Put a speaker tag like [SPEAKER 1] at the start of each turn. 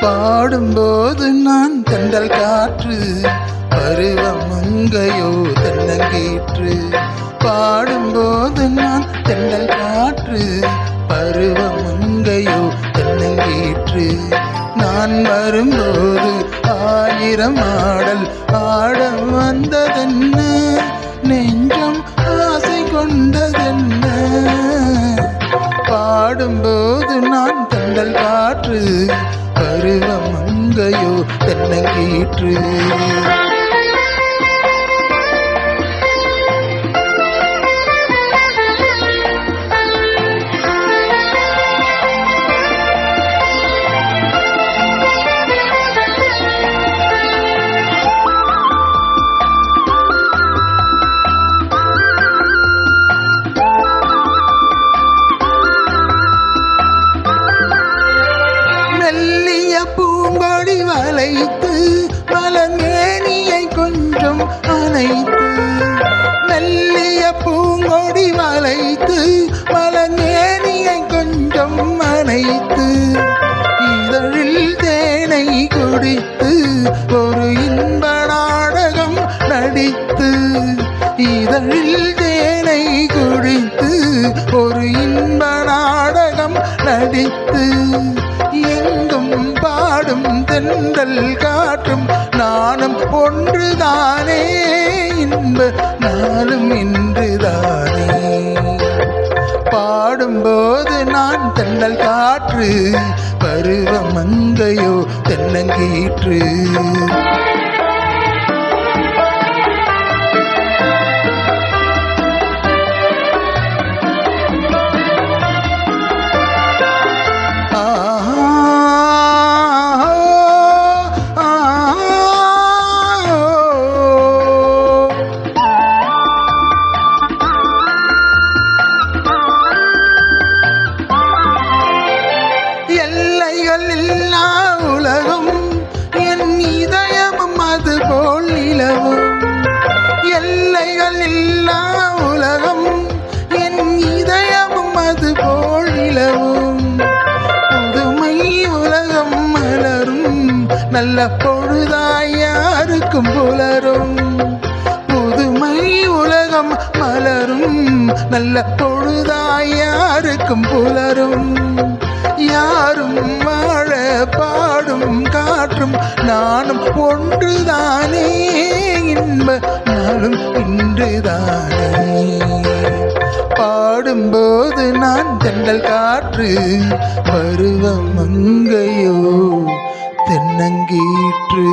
[SPEAKER 1] பாடும்போது நான் தென்றல் காற்று, பருவமங்கையோ தென்னங்கீற்று. பாடும்போது நான் தென்றல் காற்று, பருவமங்கையோ தென்னங்கீற்று. நான் வரும்போது ஆயிரம் ஆடல் ஆட வந்ததென்ன, நெஞ்சம் ஆசை கொண்டதென்ன. பாடும்போது நான் தென்றல் காற்று, பருவமங்கையோ தென்னங்கீற்று. மெல்லிய பூங்கொடி வளைத்து மலர்மேனியை கொஞ்சம் அணைத்து, மெல்லிய பூங்கொடி வளைத்து மலர்மேனியை கொஞ்சம் அணைத்து, இதழில் தேனை குடித்து ஒரு இன்ப நாடகம் நடித்து, இதழில் தேனை குடித்து ஒரு இன்ப நாடகம் நடித்து, எங்கும் பாடும் தென்றல் காற்றும் நானும் ஒன்றுதானே, இன்ப நாளும் இன்றுதானே. பாடும்போது நான் தென்றல் காற்று, பருவமங்கையோ தென்னங்கீற்று. எல்லைகள் இல்லா உலகம் என் இதயமும் அதுபோல் நிலவும், எல்லைகள் இல்லா உலகம் என் இதயமும் அதுபோல் நிலவும். புதுமை உலகம் மலரும் நல்ல பொழுதாய் யாருக்கும் புலரும், புதுமை உலகம் மலரும் நல்ல பொழுதாய் யாருக்கும் புலரும். யாரும் வாழ பாடும் காற்றும் நானும் ஒன்றுதானே, இன்ப நாளும் இன்றுதானே. பாடும்போது நான் தென்றல் காற்று, பருவமங்கையோ தென்னங்கீற்று.